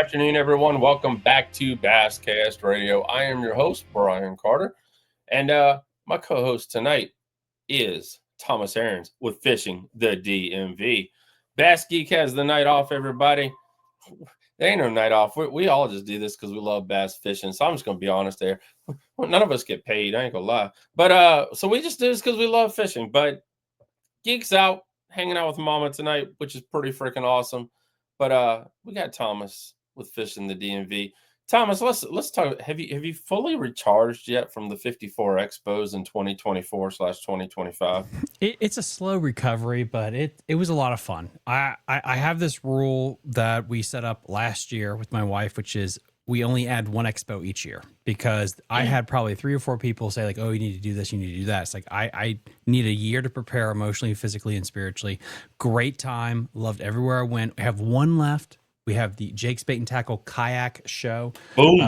afternoon, everyone. Welcome back to Basscast Radio. I am your host, Brian Carter, and my co-host tonight is Thomas Aarons with Fishing the DMV. Bass Geek has the night off, everybody. There ain't no night off. We all just do this because we love bass fishing. So I'm just going to be honest there. None of us get paid. I ain't going to lie. But so we just do this because we love fishing. But Geek's out hanging out with Mama tonight, which is pretty freaking awesome. But we got Thomas with Fishing the DMV. Thomas, let's talk. Have you fully recharged yet from the 54 expos in 2024/2025? It's a slow recovery, but it was a lot of fun. I have this rule that we set up last year with my wife, which is we only add one expo each year, because I had probably 3 or 4 people say like, oh, you need to do this, you need to do that. It's like, I need a year to prepare emotionally, physically, and spiritually. Great time. Loved everywhere I went. I have one left. We have the Jake's Bait and Tackle Kayak Show. Boom.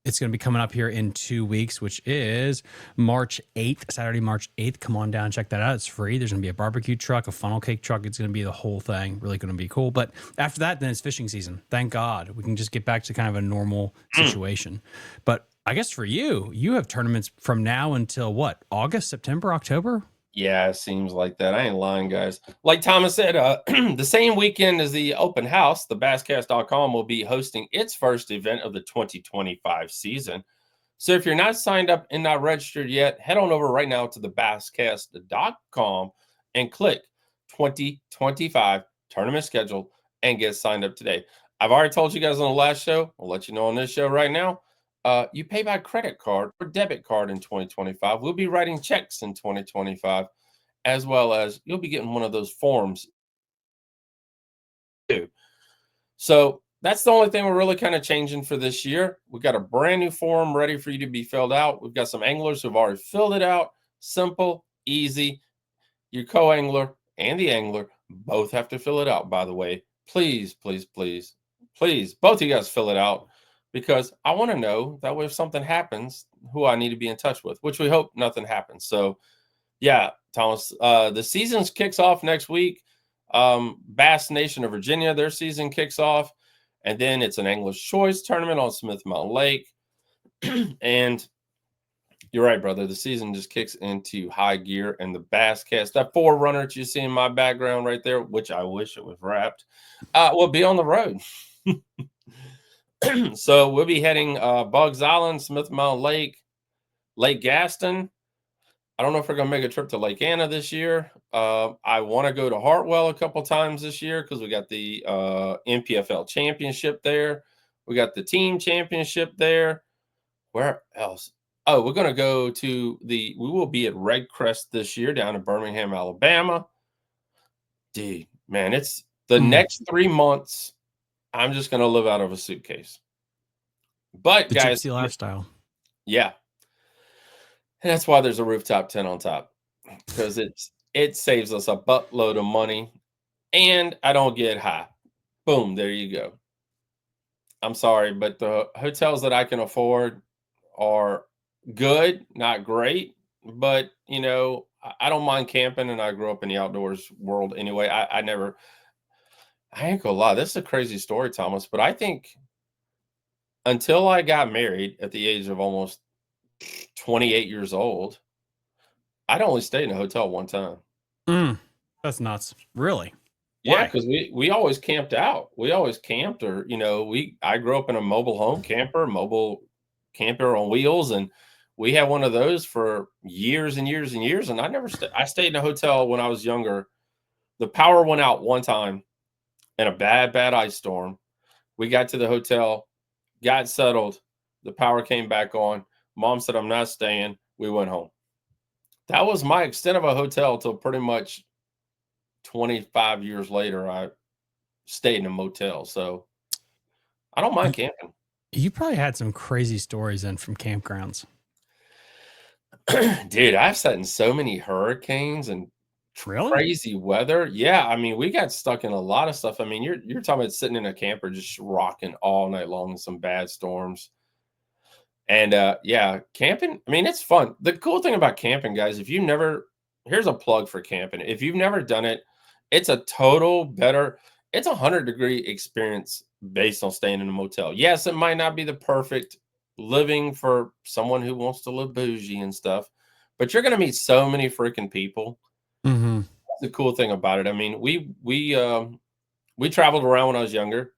It's going to be coming up here in 2 weeks, which is March 8th, Saturday, March 8th. Come on down, check that out. It's free. There's going to be a barbecue truck, a funnel cake truck. It's going to be the whole thing. Really going to be cool. But after that, then it's fishing season. Thank God. We can just get back to kind of a normal situation. But I guess for you, you have tournaments from now until what? August, September, October? Yeah, it seems like that. I ain't lying, guys. Like Thomas said, the same weekend as the open house, the Basscast.com will be hosting its first event of the 2025 season. So if you're not signed up and not registered yet, head on over right now to the Basscast.com and click 2025 tournament schedule and get signed up today. I've already told you guys on the last show. I'll let you know on this show right now. You pay by credit card or debit card in 2025. We'll be writing checks in 2025, as well as you'll be getting one of those forms too. So that's the only thing we're really kind of changing for this year. We've got a brand new form ready for you to be filled out. We've got some anglers who've already filled it out. Simple, easy. Your co-angler and the angler both have to fill it out, by the way. Please, please, please, please, both of you guys fill it out, because I want to know that way if something happens, who I need to be in touch with, which we hope nothing happens. So, yeah, Thomas, the season kicks off next week. Bass Nation of Virginia, their season kicks off. And then it's an Angler's Choice tournament on Smith Mountain Lake. And you're right, brother. The season just kicks into high gear. And the Basscast, that forerunner that you see in my background right there, which I wish it was wrapped, will be on the road. So we'll be heading Buggs Island, Smith Mountain Lake, Lake Gaston. I don't know if we're going to make a trip to Lake Anna this year. I want to go to Hartwell a couple times this year because we got the NPFL championship there. We got the team championship there. Where else? Oh, we're going to go to we will be at Red Crest this year down in Birmingham, Alabama. Dude, man, it's the next 3 months. I'm just going to live out of a suitcase. But the guys, gypsy lifestyle. Yeah. And that's why there's a rooftop tent on top, because it saves us a buttload of money and I don't get high. Boom, there you go. I'm sorry, but the hotels that I can afford are good, not great, but you know, I don't mind camping, and I grew up in the outdoors world anyway. I ain't gonna lie, this is a crazy story, Thomas, but I think until I got married at the age of almost 28 years old, I'd only stayed in a hotel one time. That's nuts. Really? Yeah, because we always camped out. We always camped, or you know, I grew up in a mobile home camper, mobile camper on wheels, and we had one of those for years and years and years. And I stayed in a hotel when I was younger. The power went out one time in a bad ice storm. We got to the hotel, got settled. The power came back on. Mom said, I'm not staying. We went home. That was my extent of a hotel till pretty much 25 years later. I stayed in a motel. So I don't mind camping. You probably had some crazy stories in from campgrounds. Dude, I've sat in so many hurricanes and crazy weather. Yeah, I mean, we got stuck in a lot of stuff. I mean, you're talking about sitting in a camper just rocking all night long in some bad storms. And yeah, camping, I mean, it's fun. The cool thing about camping, guys, here's a plug for camping. If you've never done it, it's a total better. it's 100-degree experience based on staying in a motel. Yes, it might not be the perfect living for someone who wants to live bougie and stuff, but you're going to meet so many freaking people. Mm-hmm. That's the cool thing about it. I mean, we traveled around when I was younger,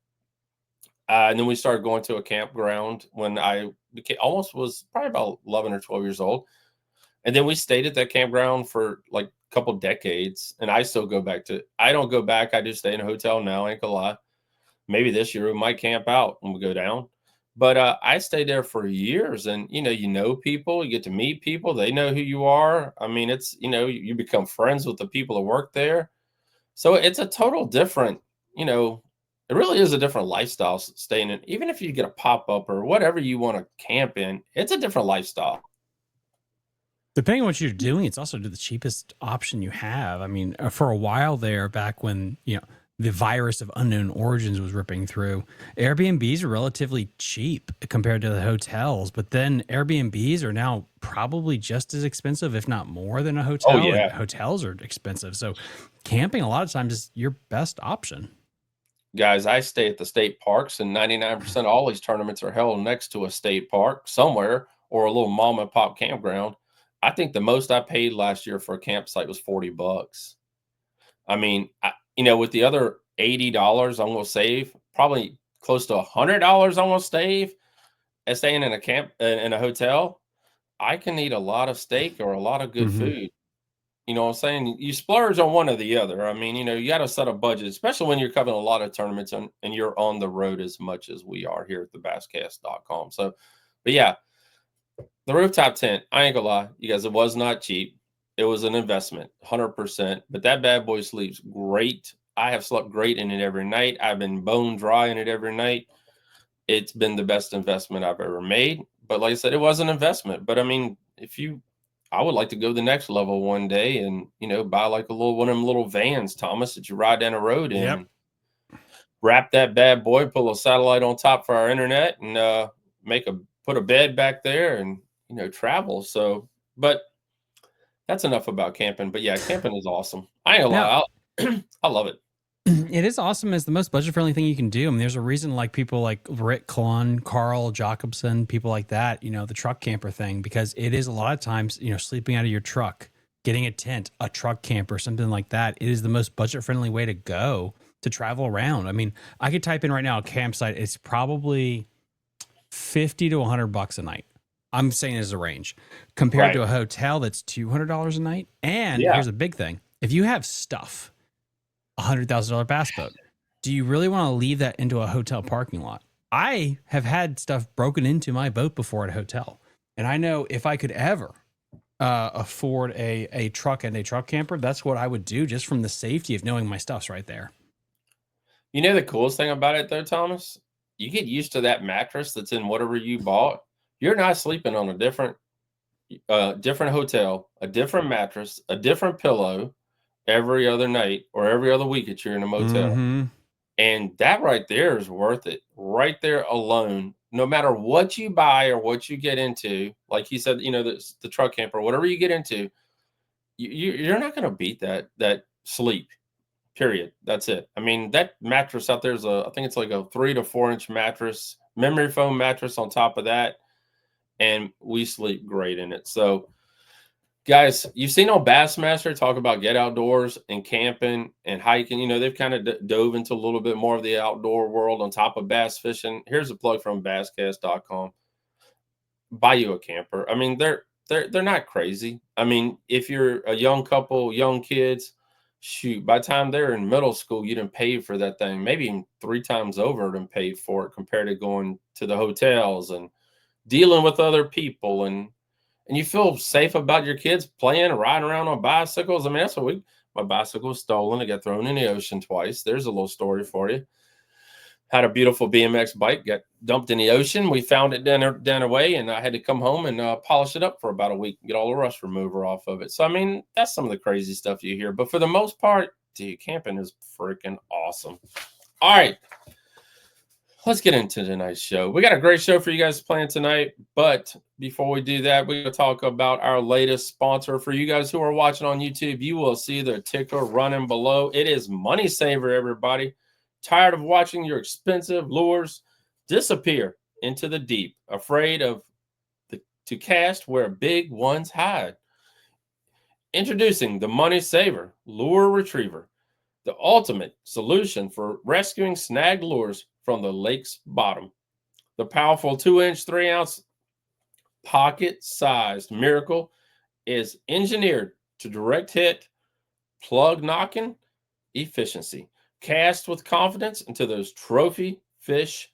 and then we started going to a campground when I became almost was probably about 11 or 12 years old, and then we stayed at that campground for like a couple decades. And I still go back to. I don't go back. I just stay in a hotel now. I ain't gonna lie. Maybe this year we might camp out when we go down. But I stayed there for years, and you know people, you get to meet people, they know who you are. I mean, it's you become friends with the people that work there. So it's a total different, it really is a different lifestyle staying in. Even if you get a pop-up or whatever you want to camp in, it's a different lifestyle. Depending on what you're doing, it's also the cheapest option you have. I mean, for a while there, back when the virus of unknown origins was ripping through, Airbnbs are relatively cheap compared to the hotels. But then Airbnbs are now probably just as expensive, if not more, than a Oh hotel. And yeah. hotels are expensive. So camping a lot of times is your best option. Guys, I stay at the state parks, and 99% of all these tournaments are held next to a state park somewhere or a little mom and pop campground. I think the most I paid last year for a campsite was $40. I mean, with the other $80 I'm going to save, probably close to $100 I'm going to save and staying in a camp in a hotel. I can eat a lot of steak or a lot of good Mm-hmm. food. You know what I'm saying? You splurge on one or the other. I mean, you got to set a budget, especially when you're covering a lot of tournaments and you're on the road as much as we are here at the basscast.com. So, but yeah, the rooftop tent, I ain't gonna lie, you guys, it was not cheap. It was an investment, 100%. But that bad boy sleeps great. I have slept great in it every night. I've been bone dry in it every night. It's been the best investment I've ever made. But like I said, it was an investment. But I mean, I would like to go the next level one day and buy like one of them little vans, Thomas, that you ride down the road in, Yep. and wrap that bad boy, put a little satellite on top for our internet, and put a bed back there, and travel. So, but that's enough about camping. But yeah, camping is awesome. I ain't gonna Now, lie, I love it. it is awesome. It's the most budget friendly thing you can do. I mean, there's a reason like people like Rick Klon, Carl Jacobson, people like that, the truck camper thing, because it is a lot of times, sleeping out of your truck, getting a tent, a truck camper, something like that. It is the most budget friendly way to go to travel around. I mean, I could type in right now a campsite. It's probably 50 to $100 a night. I'm saying as a range compared Right? to a hotel that's $200 a night. And Yeah. here's a big thing. If you have stuff, $100,000 bass boat. Do you really want to leave that into a hotel parking lot? I have had stuff broken into my boat before at a hotel. And I know if I could ever afford a truck and a truck camper, that's what I would do just from the safety of knowing my stuff's right there. You know the coolest thing about it though, Thomas? You get used to that mattress that's in whatever you bought. You're not sleeping on a different hotel, a different mattress, a different pillow every other night or every other week that you're in a motel. Mm-hmm. And that right there is worth it. Right there alone, no matter what you buy or what you get into, like he said, the truck camper, whatever you get into, you're not going to beat that sleep. Period. That's it. I mean, that mattress out there is I think it's like a 3 to 4 inch mattress, memory foam mattress on top of that, and we sleep great in it. So, guys, you've seen on Bassmaster talk about get outdoors and camping and hiking. They've kind of dove into a little bit more of the outdoor world on top of bass fishing. Here's a plug from basscast.com. Buy you a camper. I mean, they're not crazy. I mean, if you're a young couple, young kids, shoot, by the time they're in middle school, you didn't pay for that thing, maybe even 3 times over than paid for it compared to going to the hotels and dealing with other people, and you feel safe about your kids playing and riding around on bicycles. I mean, that's what my bicycle was stolen. It got thrown in the ocean twice. There's a little story for you. Had a beautiful BMX bike, got dumped in the ocean. We found it down away, and I had to come home and polish it up for about a week and get all the rust remover off of it. So, I mean, that's some of the crazy stuff you hear. But for the most part, dude, camping is freaking awesome. All right. Let's get into tonight's show. We got a great show for you guys playing tonight. But before we do that, we're going to talk about our latest sponsor. For you guys who are watching on YouTube, you will see the ticker running below. It is Money Saver, everybody. Tired of watching your expensive lures disappear into the deep, afraid of to cast where big ones hide? Introducing the Money Saver Lure Retriever, the ultimate solution for rescuing snagged lures from the lake's bottom. The powerful 2-inch, 3-ounce pocket-sized miracle is engineered to direct hit, plug knocking efficiency. Cast with confidence into those trophy fish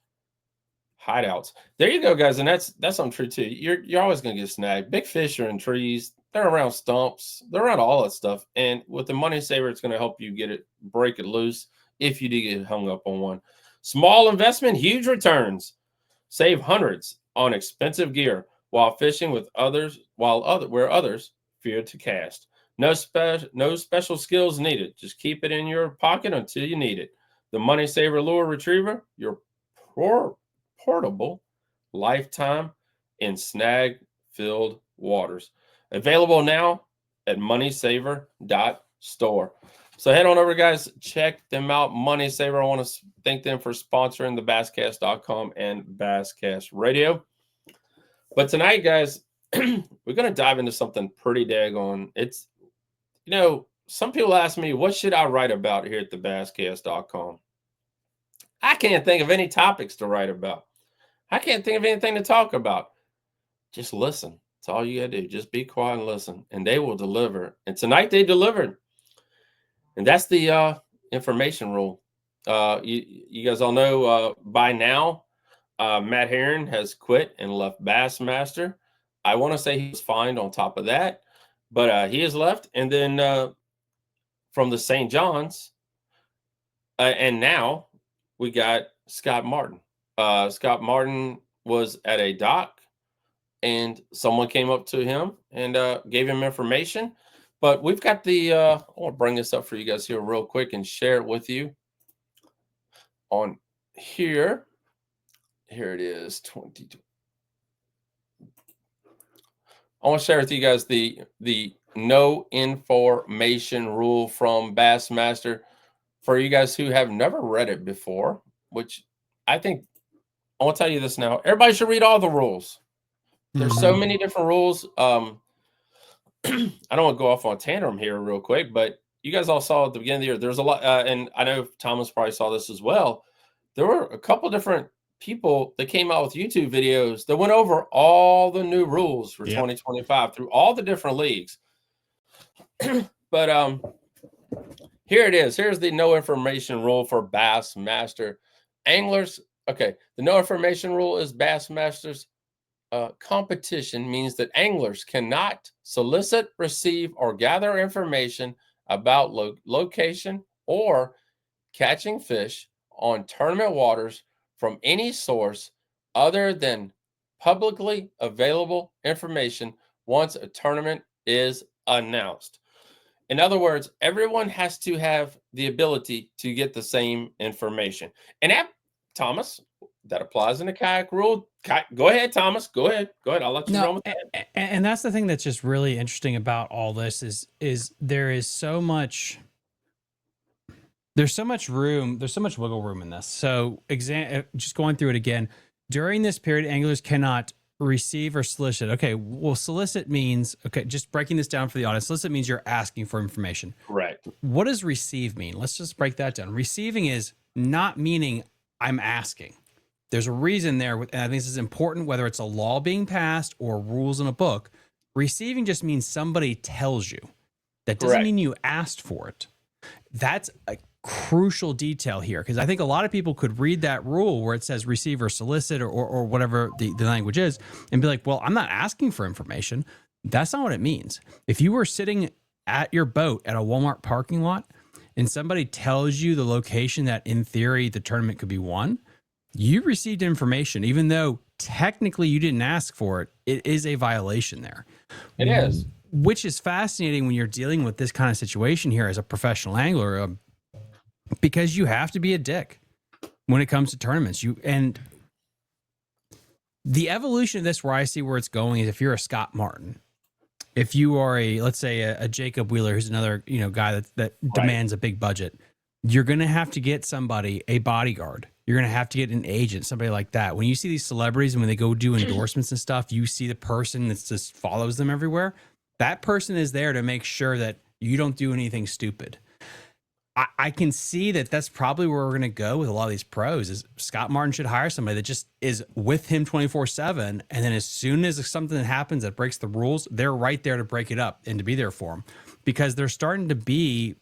hideouts. There you go, guys, and that's untrue too. You're always going to get snagged. Big fish are in trees. They're around stumps. They're around all that stuff. And with the Money Saver, it's going to help you break it loose if you do get hung up on one. Small investment, huge returns. Save hundreds on expensive gear while fishing with others, where others fear to cast. No special skills needed. Just keep it in your pocket until you need it. The Money Saver Lure Retriever, your portable lifetime in snag-filled waters. Available now at moneysaver.store. So head on over, guys. Check them out. Money Saver. I want to thank them for sponsoring the basscast.com and Basscast Radio. But tonight, guys, we're going to dive into something pretty daggone. It's, some people ask me, what should I write about here at the basscast.com? I can't think of any topics to write about. I can't think of anything to talk about. Just listen. That's all you got to do. Just be quiet and listen, and they will deliver. And tonight they delivered. And that's the information rule. You guys all know by now, Matt Herron has quit and left Bassmaster. I want to say he was fined on top of that, but he has left. And then from the St. John's, and now we got Scott Martin. Scott Martin was at a dock, and someone came up to him and gave him information. But we've got I want to bring this up for you guys here real quick and share it with you on here. Here it is, 22. I want to share with you guys the no information rule from Bassmaster for you guys who have never read it before, which I think I want to tell you this now. Everybody should read all the rules. There's so many different rules. I don't want to go off on a tantrum here real quick, but you guys all saw at the beginning of the year, there's a lot, and I know Thomas probably saw this as well. There were a couple different people that came out with YouTube videos that went over all the new rules for 2025 through all the different leagues. But here it is. Here's the no information rule for Bassmaster anglers. Okay, the no information rule is Bassmaster's competition means that anglers cannot solicit, receive, or gather information about location or catching fish on tournament waters from any source other than publicly available information once a tournament is announced. In other words, everyone has to have the ability to get the same information. And that, Thomas, that applies in the kayak rule. Go ahead, Thomas. Go ahead. I'll let you run with that. And that's the thing that's just really interesting about all this is there is so much. There's so much room. There's so much wiggle room in this. So, just going through it again. During this period, anglers cannot receive or solicit. Okay, well, solicit means, just breaking this down for the audience. Solicit means you're asking for information. Correct. What does receive mean? Let's just break that down. Receiving is not meaning I'm asking. There's a reason there, and I think this is important, whether it's a law being passed or rules in a book. Receiving just means somebody tells you. That doesn't mean you asked for it. That's a crucial detail here, because I think a lot of people could read that rule where it says receive or solicit or whatever the language is and be like, well, I'm not asking for information. That's not what it means. If you were sitting at your boat at a Walmart parking lot and somebody tells you the location that in theory the tournament could be won, you received information, even though technically you didn't ask for it. It is a violation there. It is. Which is fascinating when you're dealing with this kind of situation here as a professional angler, because you have to be a dick when it comes to tournaments. And the evolution of this, where I see where it's going, is if you're a Scott Martin, if you are let's say a Jacob Wheeler, who's another guy that demands a big budget, you're going to have to get somebody, a bodyguard. You're going to have to get an agent, somebody like that. When you see these celebrities and when they go do endorsements and stuff, you see the person that just follows them everywhere. That person is there to make sure that you don't do anything stupid. I can see that that's probably where we're going to go with a lot of these pros is Scott Martin should hire somebody that just is with him 24/7. And then as soon as something happens that breaks the rules, they're right there to break it up and to be there for him, because they're starting to be,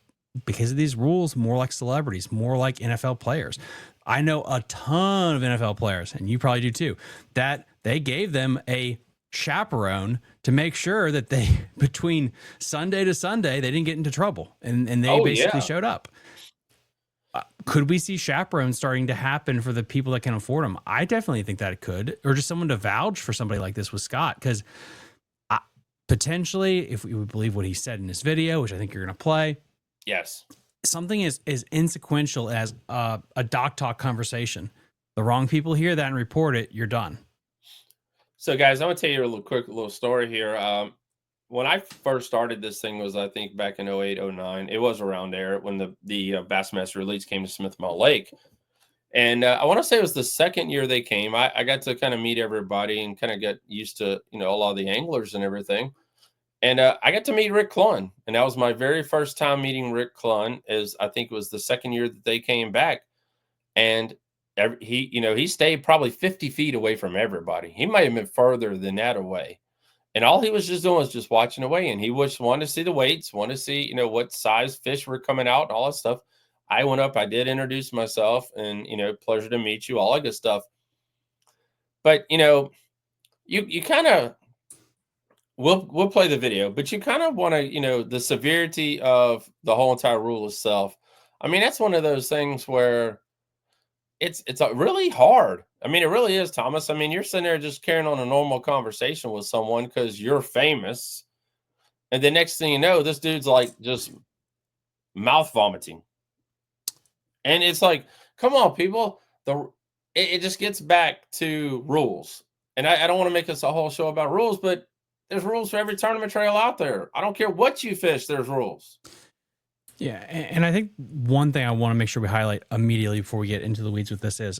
because of these rules, more like celebrities, more like NFL players. I know a ton of NFL players, and you probably do too, that they gave them a chaperone to make sure that they, between Sunday to Sunday, they didn't get into trouble, and they basically showed up. Could we see chaperones starting to happen for the people that can afford them? I definitely think that it could, or just someone to vouch for somebody like this with Scott, because potentially, if we would believe what he said in his video, which I think you're going to play, yes, something as insequential as a doc talk conversation. The wrong people hear that and report it, you're done. So, guys, I'm gonna tell you a quick story here. When I first started this thing was, I think, back in 08, 09. It was around there when the Bassmaster Elites came to Smith Mall Lake. And I want to say it was the second year they came. I got to kind of meet everybody and kind of get used to, a lot of the anglers and everything. And I got to meet Rick Clunn. And that was my very first time meeting Rick Clunn. I think it was the second year that they came back. And he stayed probably 50 feet away from everybody. He might have been further than that away. And all he was just doing was just watching away. And he wanted to see the weights, wanted to see, what size fish were coming out and all that stuff. I went up, I did introduce myself and, pleasure to meet you, all that good stuff. But, you kind of, we'll play the video, but you kind of want to, the severity of the whole entire rule itself. I mean, that's one of those things where it's really hard. I mean, it really is, Thomas. I mean, you're sitting there just carrying on a normal conversation with someone because you're famous. And the next thing you know, this dude's like just mouth vomiting. And it's like, come on, people. It just gets back to rules. And I don't want to make this a whole show about rules, but there's rules for every tournament trail out there. I don't care what you fish, there's rules. Yeah, and I think one thing I want to make sure we highlight immediately before we get into the weeds with this is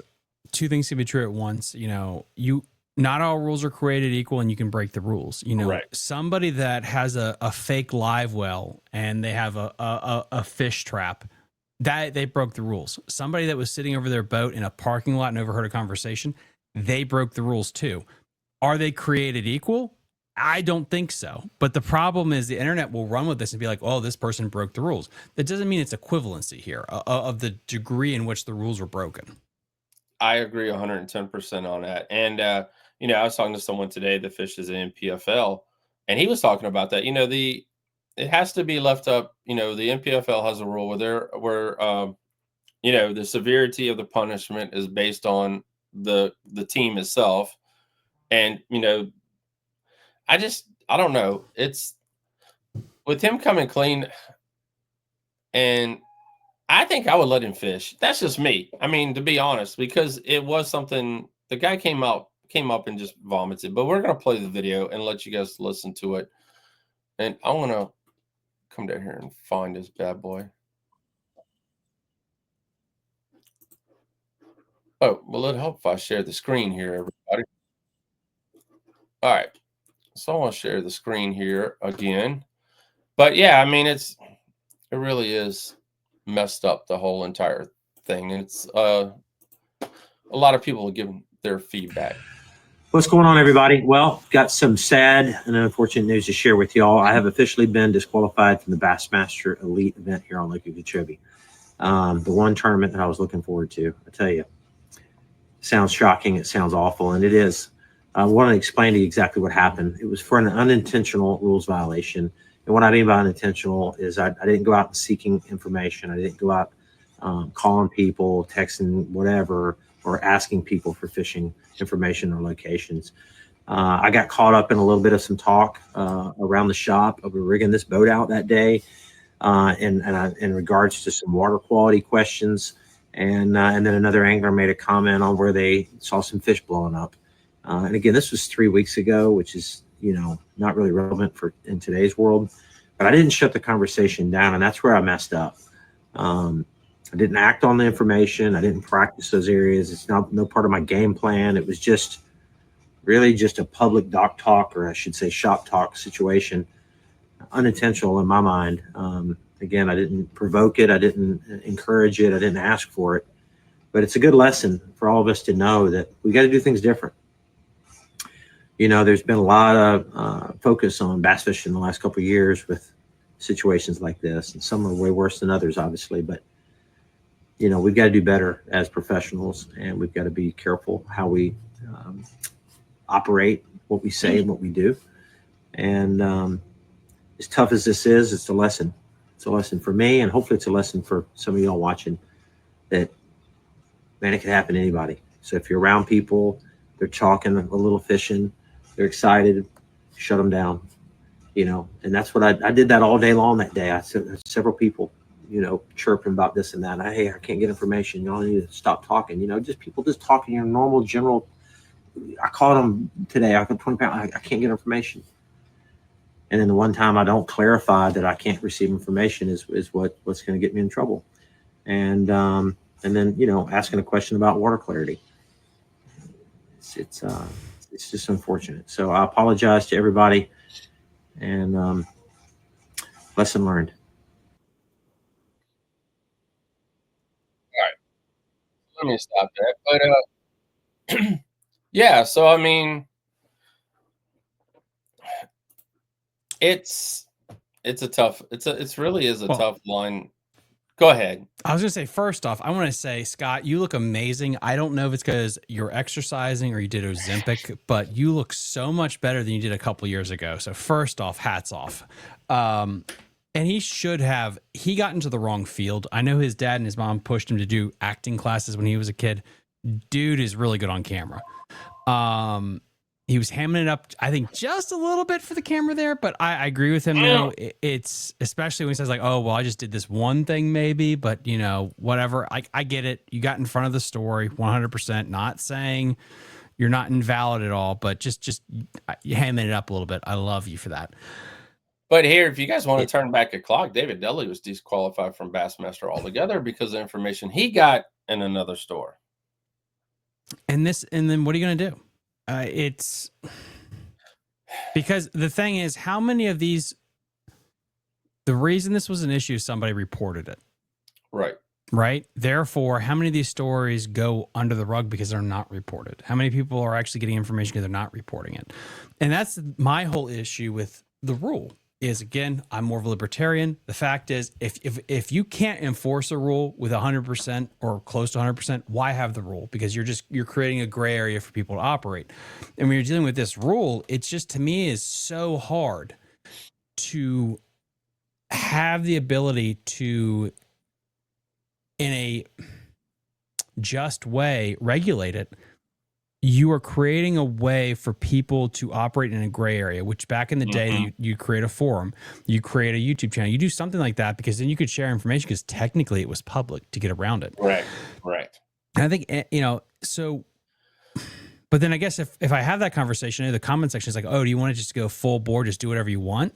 two things can be true at once. Not all rules are created equal, and you can break the rules. Right. Somebody that has a fake live well and they have a fish trap, that they broke the rules. Somebody that was sitting over their boat in a parking lot and overheard a conversation, they broke the rules too. Are they created equal? I don't think so. But the problem is the internet will run with this and be like, oh, this person broke the rules. That doesn't mean it's equivalency here of the degree in which the rules were broken. I agree 110% on that. And, I was talking to someone today that fishes in NPFL, and he was talking about that. It has to be left up. The NPFL has a rule where the severity of the punishment is based on the team itself. And, I don't know. It's with him coming clean, and I think I would let him fish. That's just me. I mean, to be honest, because it was something, the guy came up and just vomited. But we're going to play the video and let you guys listen to it. And I want to come down here and find this bad boy. Oh, well, it'll help if I share the screen here, everybody. All right. So I want to share the screen here again. But yeah, I mean, it really is messed up, the whole entire thing. And it's a lot of people have given their feedback. What's going on, everybody? Well, got some sad and unfortunate news to share with y'all. I have officially been disqualified from the Bassmaster Elite event here on Lake Okeechobee. The one tournament that I was looking forward to. I tell you, it sounds shocking. It sounds awful, and it is. I want to explain to you exactly what happened. It was for an unintentional rules violation. And what I mean by unintentional is I didn't go out seeking information. I didn't go out calling people, texting, whatever, or asking people for fishing information or locations. I got caught up in a little bit of some talk around the shop of rigging this boat out that day in regards to some water quality questions. And then another angler made a comment on where they saw some fish blowing up. And again, this was 3 weeks ago, which is, not really relevant in today's world. But I didn't shut the conversation down, and that's where I messed up. I didn't act on the information. I didn't practice those areas. It's not no part of my game plan. It was just really just a public doc talk, or I should say shop talk situation, unintentional in my mind. Again, I didn't provoke it. I didn't encourage it. I didn't ask for it. But it's a good lesson for all of us to know that we got to do things different. You know, there's been a lot of focus on bass fishing in the last couple of years with situations like this, and some are way worse than others, obviously. But you know, we've got to do better as professionals, and we've got to be careful how we operate, what we say, and what we do. And as tough as this is, it's a lesson. It's a lesson for me, and hopefully it's a lesson for some of y'all watching, that, man, it can happen to anybody. So if you're around people, they're talking a little fishing, they're excited, shut them down, you know. And that's what I did that all day long that day. I said several people, you know, chirping about this and that. Hey, I can't get information. Y'all need to stop talking. You know, just people just talking your normal general. I called them today. I got 20 pounds. I can't get information. And then the one time I don't clarify that I can't receive information is what's going to get me in trouble. And then, you know, asking a question about water clarity. It's just unfortunate. So I apologize to everybody, and lesson learned. Let me stop that. But yeah, so I mean, it's really is a tough line. Go ahead. I was gonna say, first off, I want to say, Scott, you look amazing. I don't know if it's because you're exercising or you did Ozempic, but you look so much better than you did a couple years ago. So first off, hats off. And he got into the wrong field. I know his dad and his mom pushed him to do acting classes when he was a kid. Dude is really good on camera. He was hamming it up, I think, just a little bit for the camera there, but I agree with him now. It's especially when he says like, oh, well, I just did this one thing maybe, but you know, whatever. I get it. You got in front of the story 100%, not saying you're not invalid at all, but just hamming it up a little bit. I love you for that. But here, if you guys want to turn back a clock, David Dudley was disqualified from Bassmaster altogether because of the information he got in another store. And then what are you going to do? It's because the thing is, how many of these, the reason this was an issue, somebody reported it. Right. Therefore, how many of these stories go under the rug because they're not reported? How many people are actually getting information because they're not reporting it? And that's my whole issue with the rule. Is, again, I'm more of a libertarian. The fact is, if you can't enforce a rule with 100% or close to 100%, why have the rule? Because you're creating a gray area for people to operate. And when you're dealing with this rule, it's just, to me, is so hard to have the ability to, in a just way, regulate it. You are creating a way for people to operate in a gray area, which back in the day, you create a forum, you create a YouTube channel, you do something like that, because then you could share information because technically it was public to get around it. Right. And I think, you know, so, but then I guess if I have that conversation, the comment section is like, oh, do you want to just go full board, just do whatever you want?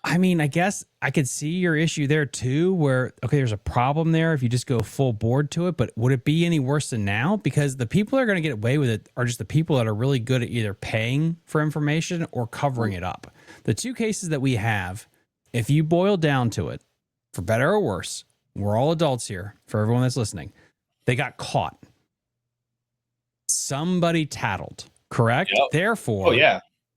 I mean, I guess I could see your issue there too, where, okay, there's a problem there if you just go full board to it, but would it be any worse than now? Because the people that are going to get away with it are just the people that are really good at either paying for information or covering it up. The two cases that we have, if you boil down to it, for better or worse, we're all adults here, for everyone that's listening, they got caught. Somebody tattled, correct? Yep. Therefore,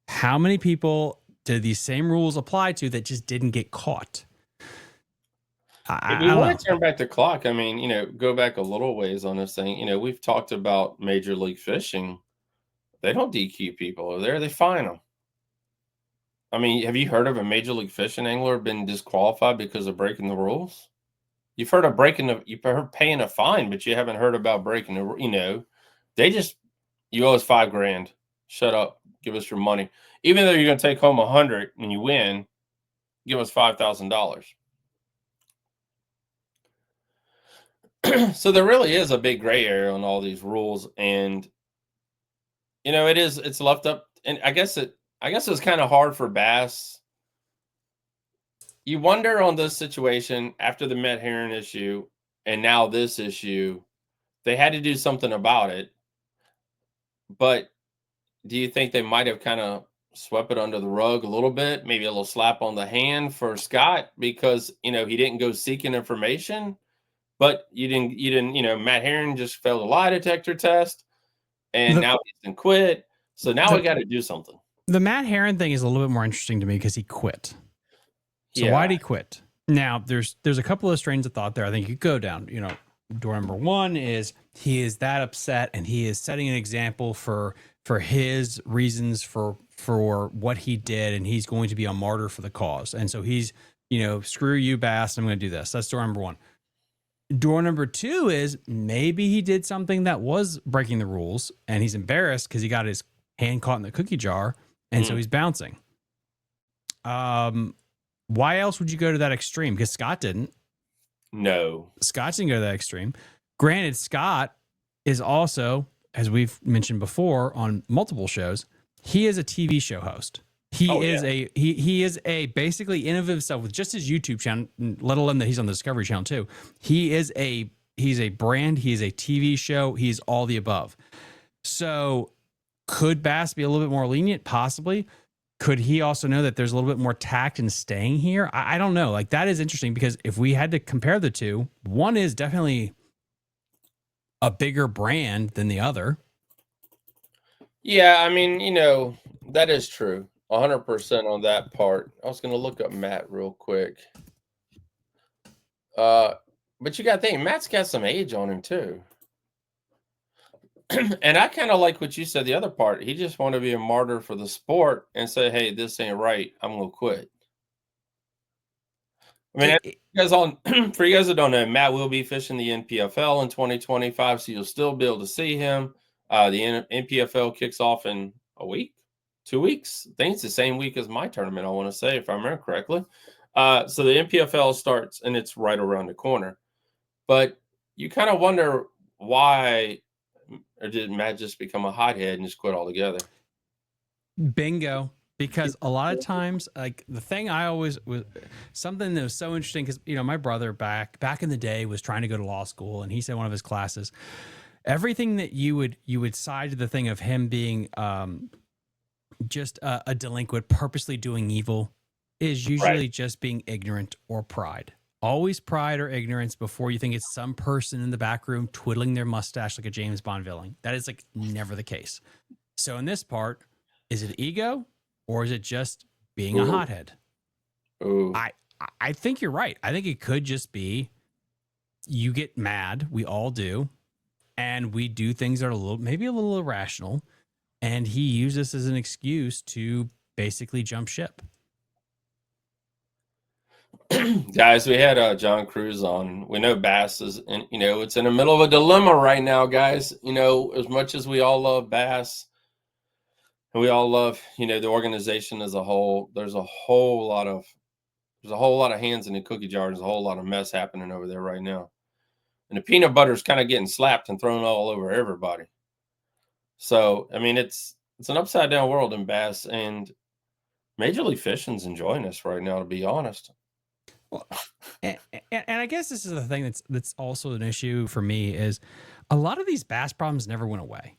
how many people do these same rules apply to that just didn't get caught? If we want to turn back the clock, I mean, you know, go back a little ways on this thing. You know, we've talked about Major League Fishing. They don't DQ people over there. They fine them. I mean, have you heard of a Major League Fishing angler been disqualified because of breaking the rules? You've heard of you've heard paying a fine, but you haven't heard about breaking the, you know, you owe us $5,000. Shut up. Give us your money. Even though you're going to take home 100 and you win, give us $5,000. So there really is a big gray area on all these rules, and you know, it's left up. And I guess it's kind of hard for bass. You wonder on this situation after the Met Heron issue and now this issue, they had to do something about it. But do you think they might have kind of swept it under the rug a little bit? Maybe a little slap on the hand for Scott because he didn't go seeking information, but Matt Herron just failed a lie detector test, and now he's been quit. So now we got to do something. The Matt Herron thing is a little bit more interesting to me because he quit. So why did he quit? Now, there's a couple of strains of thought there. I think you go down. Door number one is he is that upset and he is setting an example for his reasons for what he did, and he's going to be a martyr for the cause. And so he's, screw you, Bass, I'm going to do this. That's door number one. Door number two is maybe he did something that was breaking the rules and he's embarrassed because he got his hand caught in the cookie jar, and so he's bouncing. Why else would you go to that extreme? Because Scott didn't. No. Scott didn't go to that extreme. Granted, Scott is also, as we've mentioned before on multiple shows, he is a TV show host. He is a basically in of himself with just his YouTube channel, let alone that he's on the Discovery Channel too. He's a brand. He is a TV show. He's all the above. So could Bass be a little bit more lenient? Possibly. Could he also know that there's a little bit more tact in staying here? I don't know. Like, that is interesting because if we had to compare the two, one is definitely a bigger brand than the other. Yeah, I mean, that is true. 100% on that part. I was going to look up Matt real quick. But you got to think, Matt's got some age on him too. And I kind of like what you said, the other part. He just wanted to be a martyr for the sport and say, hey, this ain't right. I'm going to quit. I mean, for you guys that don't know, Matt will be fishing the NPFL in 2025, so you'll still be able to see him. The NPFL kicks off in a week, 2 weeks. I think it's the same week as my tournament, I want to say, if I remember correctly. So the NPFL starts, and it's right around the corner. But you kind of wonder why, or did Matt just become a hothead and just quit altogether? Bingo. Because a lot of times, like, the thing I always was something that was so interesting because, my brother back in the day was trying to go to law school, and he said one of his classes, everything that you would side to the thing of him being just a delinquent, purposely doing evil, is usually just being ignorant or pride. Always pride or ignorance before you think it's some person in the back room twiddling their mustache like a James Bond villain. That is like never the case. So in this part, is it ego? Or is it just being a hothead? Ooh. I think you're right. I think it could just be you get mad. We all do. And we do things that are maybe a little irrational. And he used this as an excuse to basically jump ship. Guys, we had John Cruz on. We know Bass is, it's in the middle of a dilemma right now, guys. As much as we all love Bass, and we all love, the organization as a whole, there's a whole lot of hands in the cookie jar. There's a whole lot of mess happening over there right now. And the peanut butter is kind of getting slapped and thrown all over everybody. So, I mean, it's an upside down world in Bass, and Major League Fishing's enjoying this right now, to be honest. Well, and I guess this is the thing that's also an issue for me is a lot of these bass problems never went away.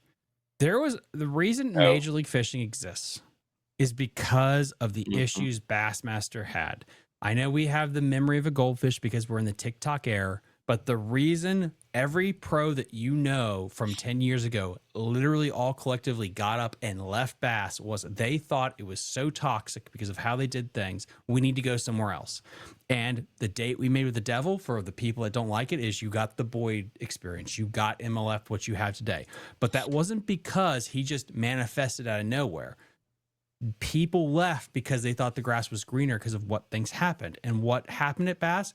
The reason Major League Fishing exists is because of the issues Bassmaster had. I know we have the memory of a goldfish because we're in the TikTok era, but the reason every pro that from 10 years ago literally all collectively got up and left Bass was they thought it was so toxic because of how they did things. We need to go somewhere else. And the date we made with the devil, for the people that don't like it, is you got the Boyd experience. You got MLF, what you have today. But that wasn't because he just manifested out of nowhere. People left because they thought the grass was greener because of what things happened. And what happened at Bass?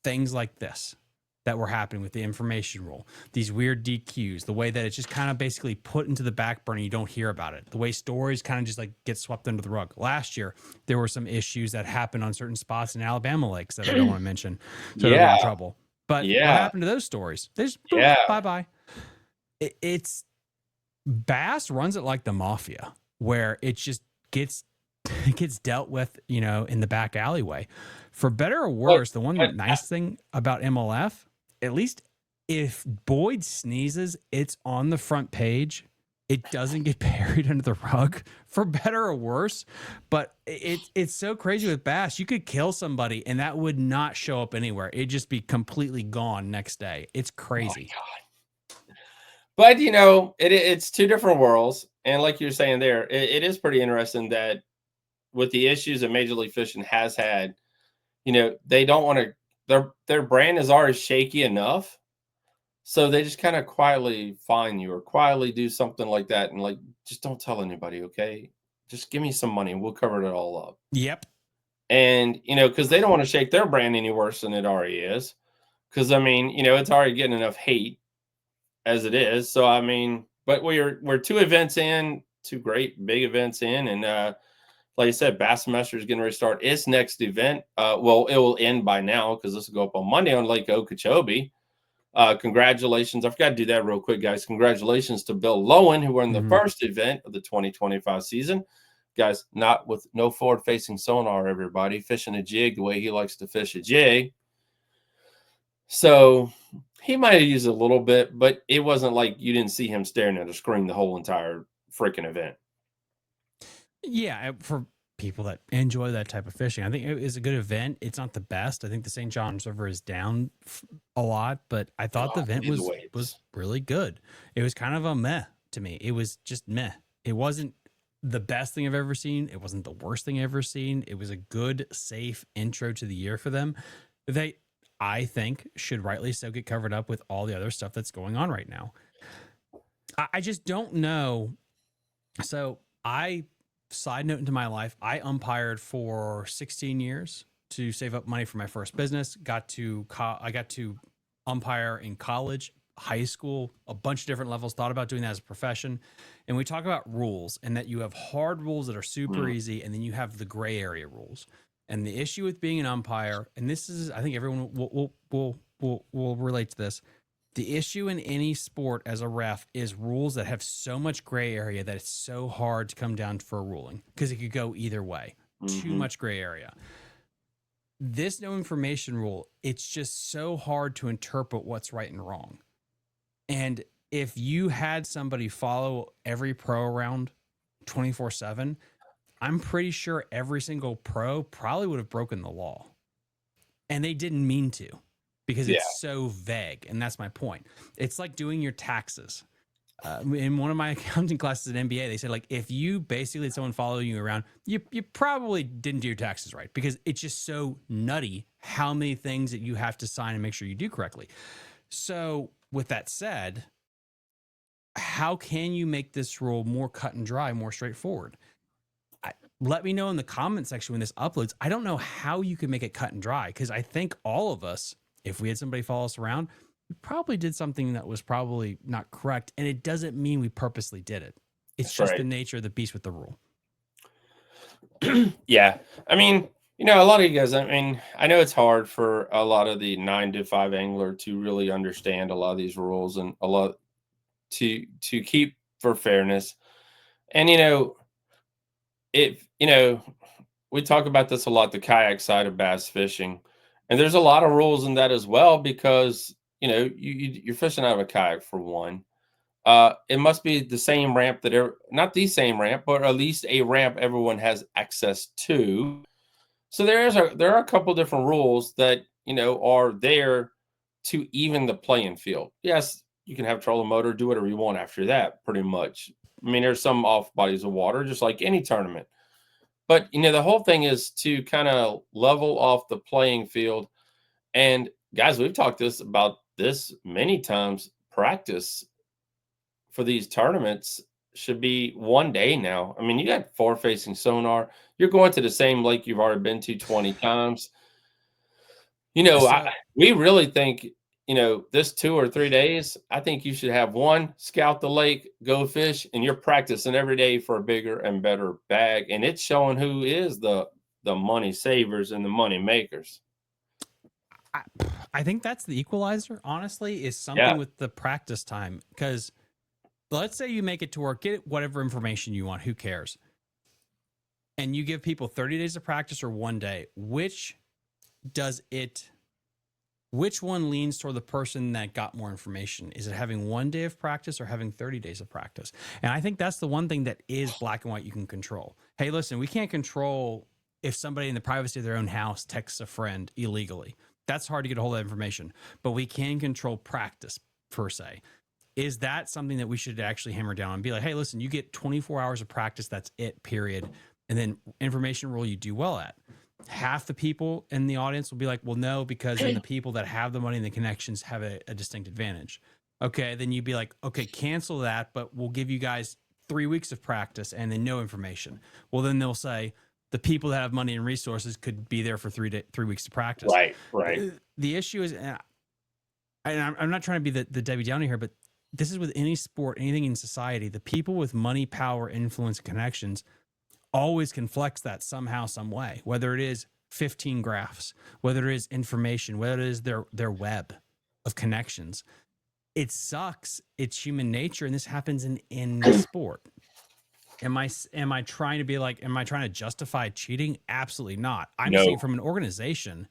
Things like this that were happening with the information rule, these weird DQs, the way that it's just kind of basically put into the back burner. You don't hear about it. The way stories kind of just like get swept under the rug. Last year, there were some issues that happened on certain spots in Alabama lakes that I don't want to mention. So they're in trouble. But what happened to those stories? They just bye-bye. It's Bass runs it like the mafia, where it just gets dealt with, in the back alleyway. For better or worse, the one nice thing about MLF at least if Boyd sneezes, it's on the front page. It doesn't get buried under the rug, for better or worse. But it's so crazy with bass. You could kill somebody and that would not show up anywhere. It'd just be completely gone next day. It's crazy. Oh, God. But you know, it's two different worlds, and like you're saying there, it is pretty interesting that with the issues that Major League Fishing has had, you know, they don't want to. Their brand is already shaky enough, so they just kind of quietly fine you or quietly do something like that, and like, just don't tell anybody, okay? Just give me some money, and we'll cover it all up. Yep. And you know, because they don't want to shake their brand any worse than it already is. Because I mean, you know, it's already getting enough hate as it is. So I mean, but we're two events in, two great big events in, and like I said, Bassmaster is getting ready to start its next event. Well, it will end by now because this will go up on Monday on Lake Okeechobee. Congratulations. I forgot to do that real quick, guys. Congratulations to Bill Lowen, who won the first event of the 2025 season. Guys, not with no forward-facing sonar, everybody. Fishing a jig the way he likes to fish a jig. So he might have used a little bit, but it wasn't like you didn't see him staring at a screen the whole entire freaking event. Yeah, for people that enjoy that type of fishing, I think it is a good event. It's not the best. I think the St. John's River is down a lot, but I thought the event was really good. It was kind of a meh to me. It was just meh. It wasn't the best thing I've ever seen. It wasn't the worst thing I've ever seen. It was a good, safe intro to the year for them. They, I think, should rightly so get covered up with all the other stuff that's going on right now. I just don't know. So side note into my life, I umpired for 16 years to save up money for my first business. I got to umpire in college, high school, a bunch of different levels, thought about doing that as a profession. And we talk about rules and that you have hard rules that are super easy, and then you have the gray area rules. And the issue with being an umpire, and this is, I think everyone will relate to this. The issue in any sport as a ref is rules that have so much gray area that it's so hard to come down for a ruling because it could go either way. Too much gray area. This no information rule, it's just so hard to interpret what's right and wrong. And if you had somebody follow every pro around 24/7, I'm pretty sure every single pro probably would have broken the law. And they didn't mean to. Because it's so vague, and that's my point. It's like doing your taxes. In one of my accounting classes at MBA, they said, like, if you basically had someone following you around, you probably didn't do your taxes right because it's just so nutty how many things that you have to sign and make sure you do correctly. So with that said, how can you make this rule more cut and dry, more straightforward? Let me know in the comment section when this uploads. I don't know how you can make it cut and dry because I think all of us, if we had somebody follow us around, we probably did something that was probably not correct. And it doesn't mean we purposely did it. It's just the nature of the beast with the rule. Yeah. I mean, you know, a lot of you guys, I mean, I know it's hard for a lot of the 9 to 5 angler to really understand a lot of these rules and a lot to keep for fairness. And, you know, we talk about this a lot, the kayak side of bass fishing. And there's a lot of rules in that as well because, you know, you're fishing out of a kayak for one. It must be the same ramp not the same ramp, but at least a ramp everyone has access to. So there are a couple different rules that, you know, are there to even the playing field. Yes, you can have trolling motor, do whatever you want after that, pretty much. I mean, there's some off bodies of water, just like any tournament. But, you know, the whole thing is to kind of level off the playing field. And, guys, we've talked about this many times. Practice for these tournaments should be one day now. I mean, you got forward-facing sonar. You're going to the same lake you've already been to 20 times. You know, we really think, you know, this 2 or 3 days, I think you should have one, scout the lake, go fish, and you're practicing every day for a bigger and better bag. And it's showing who is the money savers and the money makers. I think that's the equalizer, honestly, is something with the practice time. Because let's say you make it to work, get whatever information you want, who cares? And you give people 30 days of practice or 1 day, which does it which one leans toward the person that got more information? Is it having 1 day of practice or having 30 days of practice? And I think that's the one thing that is black and white you can control. Hey, listen, we can't control if somebody in the privacy of their own house texts a friend illegally. That's hard to get a hold of that information, but we can control practice per se. Is that something that we should actually hammer down and be like, hey, listen, you get 24 hours of practice, that's it, period. And then information rule you do well at. Half the people in the audience will be like, well, no, because then the people that have the money and the connections have a distinct advantage. Okay, then you'd be like, okay, cancel that, but we'll give you guys 3 weeks of practice and then no information. Well, then they'll say the people that have money and resources could be there for 3 weeks of practice. Right. The issue is, and I'm not trying to be the Debbie Downer here, but this is with any sport, anything in society, the people with money, power, influence, and connections always can flex that somehow, some way, whether it is 15 graphs, whether it is information, whether it is their web of connections. It sucks. It's human nature. And this happens in sport. Am I trying to be like, am I trying to justify cheating? Absolutely not. I'm saying from an organization,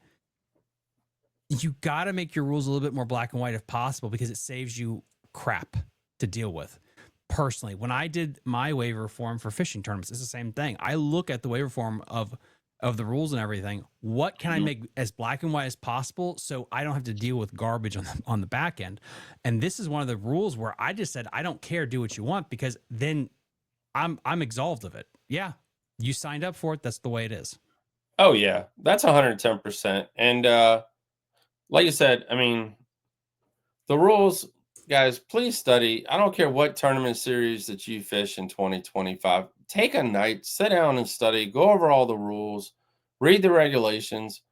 you got to make your rules a little bit more black and white if possible, because it saves you crap to deal with. Personally, when I did my waiver form for fishing tournaments, it's the same thing. I look at the waiver form of the rules and everything. What can I make as black and white as possible so I don't have to deal with garbage on the back end? And this is one of the rules where I just said, I don't care, do what you want, because then I'm absolved of it. Yeah, you signed up for it. That's the way it is. Oh yeah, that's 110%. And like you said, I mean, the rules, guys, please study. I don't care what tournament series that you fish in 2025. Take a night, sit down and study, go over all the rules, read the regulations.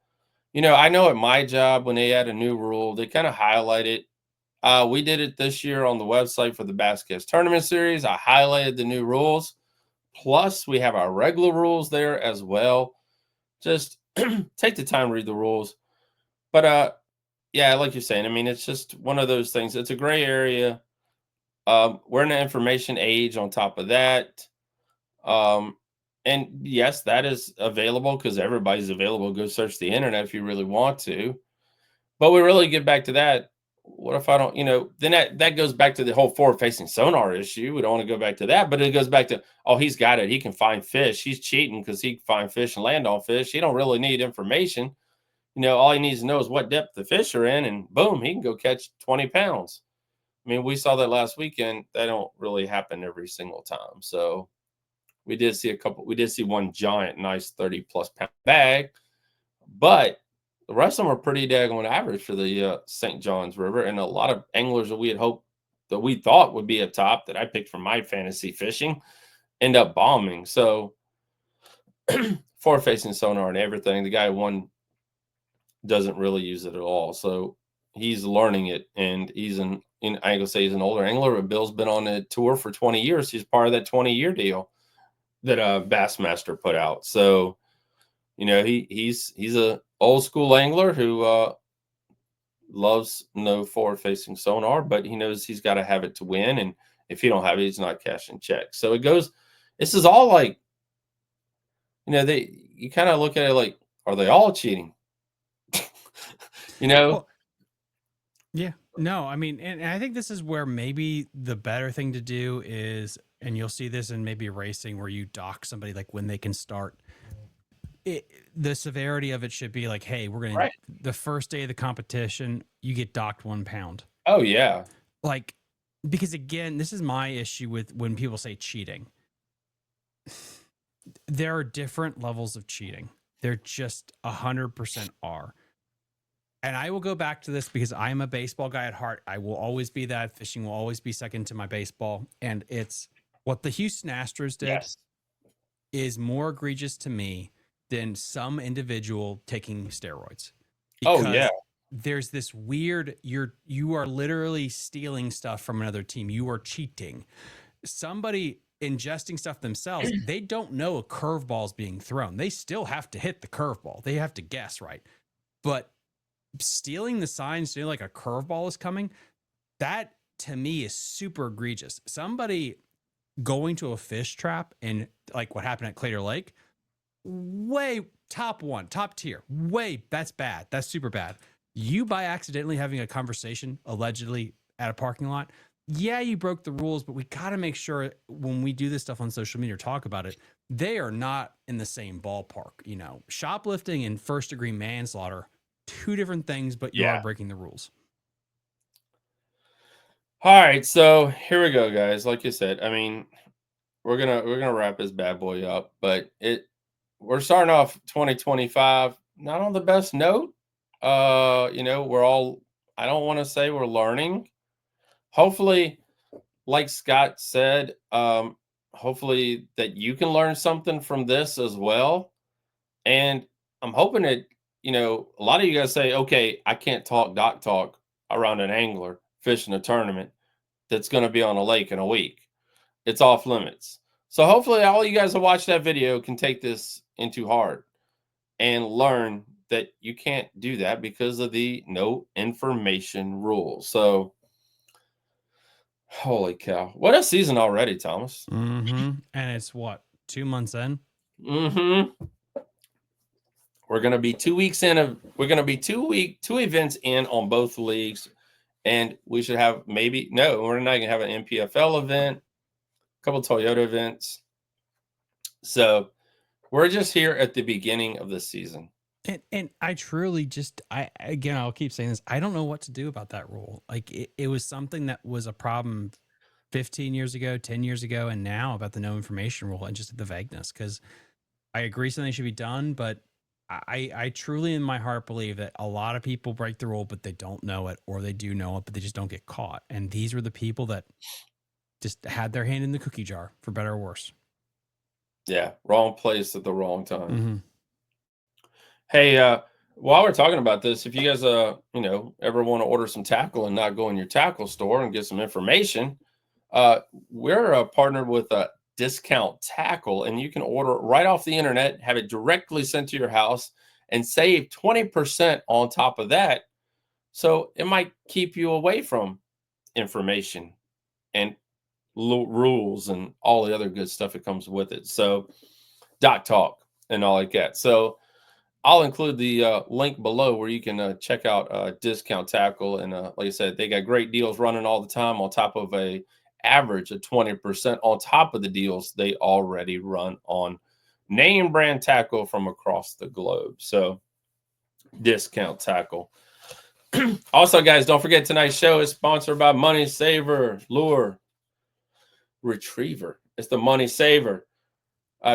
You know, I know at my job, when they add a new rule, they kind of highlight it. We did it this year on the website for the Basscast Tournament Series. I highlighted the new rules. Plus, we have our regular rules there as well. Just take the time to read the rules. But yeah, like you're saying, I mean, it's just one of those things. It's a gray area. We're in an information age on top of that. And yes, that is available because everybody's available. Go search the internet if you really want to. But we really get back to that. What if I don't, then that goes back to the whole forward-facing sonar issue. We don't want to go back to that, but it goes back to, oh, he's got it. He can find fish. He's cheating because he can find fish and land on fish. He don't really need information. All he needs to know is what depth the fish are in, and boom, he can go catch 20 pounds. I mean, we saw that last weekend. That don't really happen every single time. So we did see one giant, nice 30+ pound bag, but the rest of them are pretty daggone average for the St. Johns River. And a lot of anglers that we had hoped that we thought would be at top that I picked from my fantasy fishing end up bombing. So forward-facing sonar and everything, the guy won doesn't really use it at all. So he's learning it, and he's I ain't gonna say he's an older angler, but Bill's been on the tour for 20 years. He's part of that 20-year deal that Bassmaster put out. So, he's a old school angler who loves no forward-facing sonar, but he knows he's got to have it to win. And if he don't have it, he's not cashing checks. So this is all like, you kind of look at it like, are they all cheating? Well, yeah, no, I mean, and I think this is where maybe the better thing to do is, and you'll see this in maybe racing where you dock somebody like when they can start. The severity of it should be like, hey, we're going to, the first day of the competition, you get docked 1 pound. Oh yeah. Like, because again, this is my issue with when people say cheating. There are different levels of cheating. There just 100% are. And I will go back to this because I'm a baseball guy at heart. I will always be that. Fishing will always be second to my baseball. And it's what the Houston Astros did is more egregious to me than some individual taking steroids. Because there's this weird, you are literally stealing stuff from another team. You are cheating. Somebody ingesting stuff themselves, they don't know a curveball is being thrown. They still have to hit the curveball. They have to guess right. But stealing the signs, like a curveball is coming, that to me is super egregious. Somebody going to a fish trap and like what happened at Claytor Lake, way top tier, that's bad. That's super bad. You, by accidentally having a conversation allegedly at a parking lot, yeah, you broke the rules, but we got to make sure when we do this stuff on social media or talk about it, they are not in the same ballpark. You know, shoplifting and first degree manslaughter, two different things, but you are breaking the rules. All right, so here we go, guys. Like you said, I mean, we're gonna wrap this bad boy up, but we're starting off 2025 not on the best note. You know, I don't want to say we're learning. Hopefully, like Scott said, hopefully that you can learn something from this as well. And I'm hoping that, you know, a lot of you guys say, okay, I can't talk dock talk around an angler fishing a tournament that's going to be on a lake in a week. It's off limits. So hopefully all you guys who watch that video can take this into heart and learn that you can't do that because of the no information rule. So holy cow. What a season already, Thomas. Mm-hmm. And it's what, 2 months in? Mm-hmm. We're gonna be 2 weeks in we're gonna be two events in on both leagues. And we should have we're not gonna have an MPFL event, a couple Toyota events. So we're just here at the beginning of the season. And I truly just, I'll keep saying this. I don't know what to do about that rule. Like it was something that was a problem 15 years ago, 10 years ago, and now about the no information rule and just the vagueness. Cause I agree something should be done, but I truly in my heart believe that a lot of people break the rule, but they don't know it, or they do know it, but they just don't get caught. And these were the people that just had their hand in the cookie jar, for better or worse. Yeah, wrong place at the wrong time. Mm-hmm. Hey, while we're talking about this, if you guys, you know, ever want to order some tackle and not go in your tackle store and get some information, we're partnered with Discount Tackle, and you can order right off the internet, have it directly sent to your house, and save 20% on top of that. So it might keep you away from information and rules and all the other good stuff that comes with it. So doc talk and all like that. So I'll include the link below where you can check out Discount Tackle. And like I said, they got great deals running all the time on top of a average of 20% on top of the deals they already run on name brand tackle from across the globe. So Discount Tackle. Also, guys, don't forget tonight's show is sponsored by Money Saver Lure Retriever. It's the Money Saver.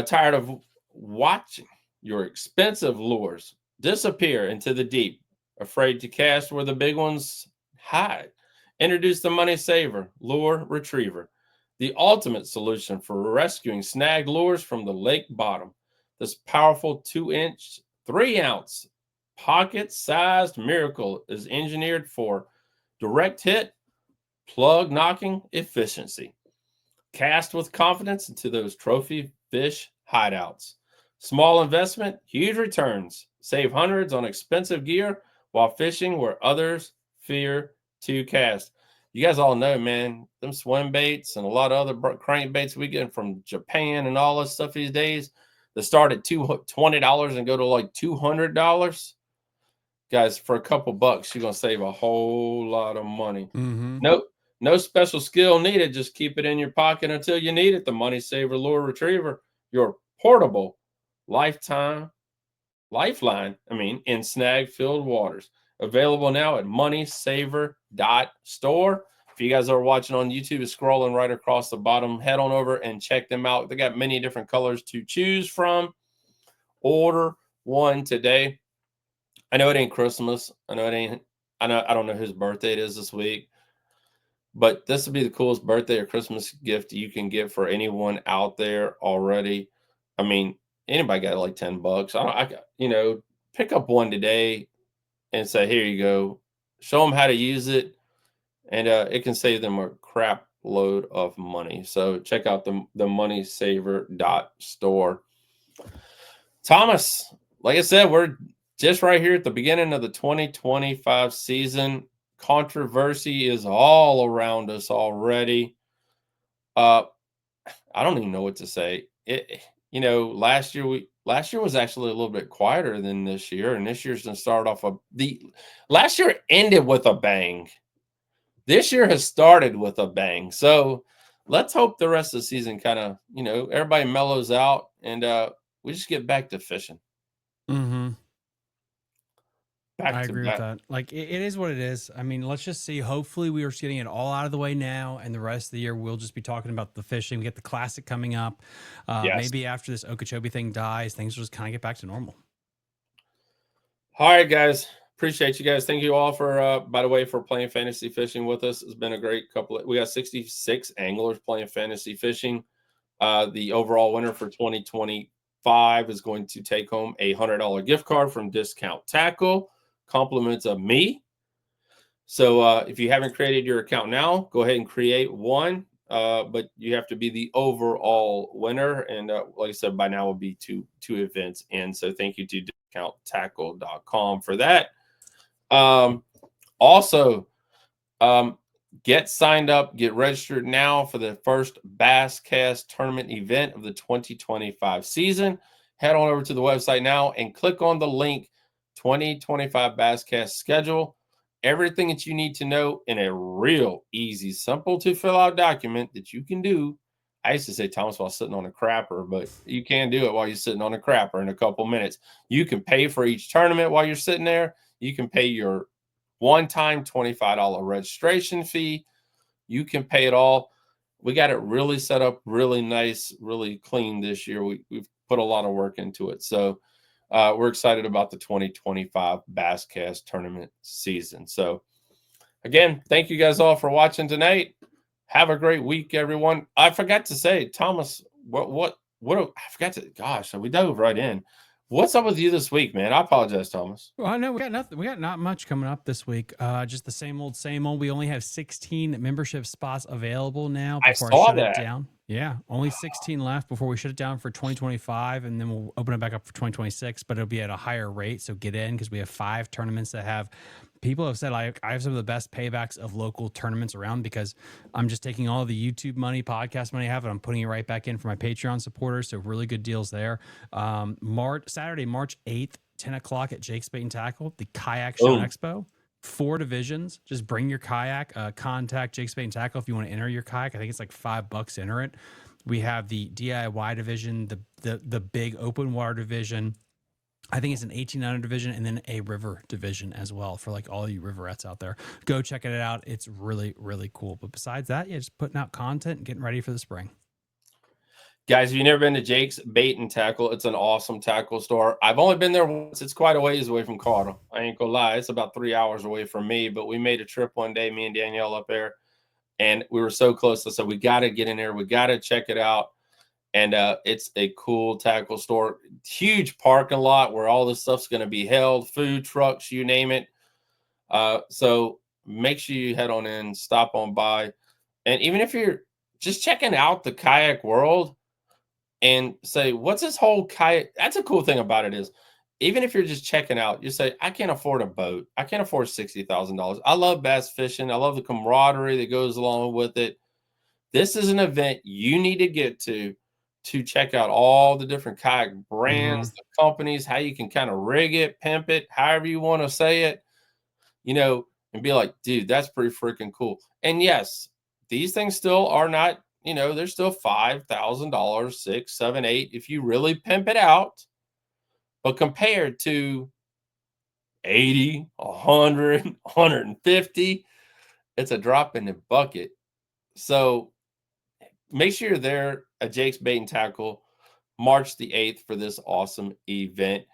Tired of watching your expensive lures disappear into the deep, afraid to cast where the big ones hide? Introduce the Money Saver Lure Retriever, the ultimate solution for rescuing snagged lures from the lake bottom. This powerful 2-inch, 3-ounce pocket-sized miracle is engineered for direct hit, plug knocking efficiency. Cast with confidence into those trophy fish hideouts. Small investment, huge returns. Save hundreds on expensive gear while fishing where others fear to cast. You guys all know, man, them swim baits and a lot of other crank baits we get from Japan and all this stuff these days that start at $20 and go to like $200. Guys, for a couple bucks, you're going to save a whole lot of money. Mm-hmm. No special skill needed. Just keep it in your pocket until you need it. The Money Saver Lure Retriever, your portable lifeline, in snag-filled waters. Available now at moneysaver.store. If you guys are watching on YouTube, it's scrolling right across the bottom. Head on over and check them out. They got many different colors to choose from. Order one today. I know it ain't Christmas. I don't know whose birthday it is this week. But this would be the coolest birthday or Christmas gift you can get for anyone out there already. I mean, anybody got like $10. Pick up one today and say, here you go. Show them how to use it. And it can save them a crap load of money. So check out the moneysaver.store. Thomas, like I said, we're just right here at the beginning of the 2025 season. Controversy is all around us already. I don't even know what to say. you know, last year was actually a little bit quieter than this year, and this year's gonna start off last year ended with a bang. This year has started with a bang. So let's hope the rest of the season kind of, you know, everybody mellows out and we just get back to fishing. Mm-hmm. Back I to agree with back. that. Like it is what it is. I mean, let's just see. Hopefully, we are just getting it all out of the way now, and the rest of the year we'll just be talking about the fishing. We get the classic coming up. Yes. Maybe after this Okeechobee thing dies, things will just kind of get back to normal. All right, guys. Appreciate you guys. Thank you all for by the way, for playing fantasy fishing with us. It's been a great we got 66 anglers playing fantasy fishing. The overall winner for 2025 is going to take home a $100 gift card from Discount Tackle, compliments of me. So if you haven't created your account now, go ahead and create one. But you have to be the overall winner, and like I said, by now will be two events in. So thank you to discounttackle.com for that. Also, get signed up, get registered now for the first Basscast tournament event of the 2025 season. Head on over to the website now and click on the link 2025 Basscast schedule. Everything that you need to know in a real easy, simple to fill out document that you can do. I used to say, Thomas, while sitting on a crapper, but you can do it while you're sitting on a crapper in a couple minutes. You can pay for each tournament while you're sitting there. You can pay your one-time $25 registration fee. You can pay it all. We got it really set up, really nice, really clean this year. We've put a lot of work into it. So we're excited about the 2025 Basscast tournament season. So again, thank you guys all for watching tonight. Have a great week, everyone. I forgot to say, Thomas, what I forgot to, gosh, we dove right in. What's up with you this week, man? I apologize, Thomas. Well, I know we got nothing. We got not much coming up this week. Just the same old, same old. We only have 16 membership spots available now I before I saw shut that. it down. Yeah, only 16 left before we shut it down for 2025, and then we'll open it back up for 2026. But it'll be at a higher rate, so get in because we have 5 tournaments that have. People have said I have some of the best paybacks of local tournaments around because I'm just taking all the YouTube money, podcast money I have, and I'm putting it right back in for my Patreon supporters. So really good deals there. Saturday, March 8th. 10 o'clock at Jake's Bait and Tackle, the Kayak Show and Expo. 4 divisions. Just bring your kayak. Contact Jake's Bait and Tackle if you want to enter your kayak. I think it's like $5 to enter it. We have the DIY division, the big open water division. I think it's an 1800 division and then a river division as well for like all you riverettes out there. Go check it out. It's really, really cool. But besides that, yeah, just putting out content and getting ready for the spring. Guys, if you've never been to Jake's Bait and Tackle, it's an awesome tackle store. I've only been there once. It's quite a ways away from Carter. I ain't gonna lie. It's about 3 hours away from me, but we made a trip one day, me and Danielle up there, and we were so close. I said, we got to get in there. We got to check it out. And it's a cool tackle store. Huge parking lot where all this stuff's going to be held, food trucks, you name it. So make sure you head on in, stop on by. And even if you're just checking out the kayak world, and say, what's this whole kayak? That's a cool thing about it is, even if you're just checking out, you say, I can't afford a boat. I can't afford $60,000. I love bass fishing. I love the camaraderie that goes along with it. This is an event you need to get to check out all the different kayak brands, the companies, how you can kind of rig it, pimp it, however you want to say it, you know, and be like, dude, that's pretty freaking cool. And yes, these things still are not, you know, they're still $5,000, $6,000, $7,000, $8,000 if you really pimp it out. But compared to 80, 100, 150, it's a drop in the bucket. So make sure you're there at Jake's Bait and Tackle March the 8th for this awesome event.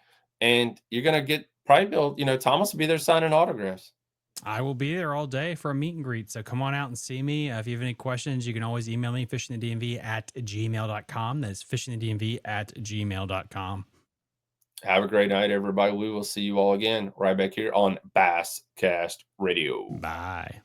And you're going to get probably, you know, Thomas will be there signing autographs. I will be there all day for a meet and greet. So come on out and see me. If you have any questions, you can always email me, fishingthedmv@gmail.com. That's fishingthedmv@gmail.com. Have a great night, everybody. We will see you all again right back here on Basscast Radio. Bye.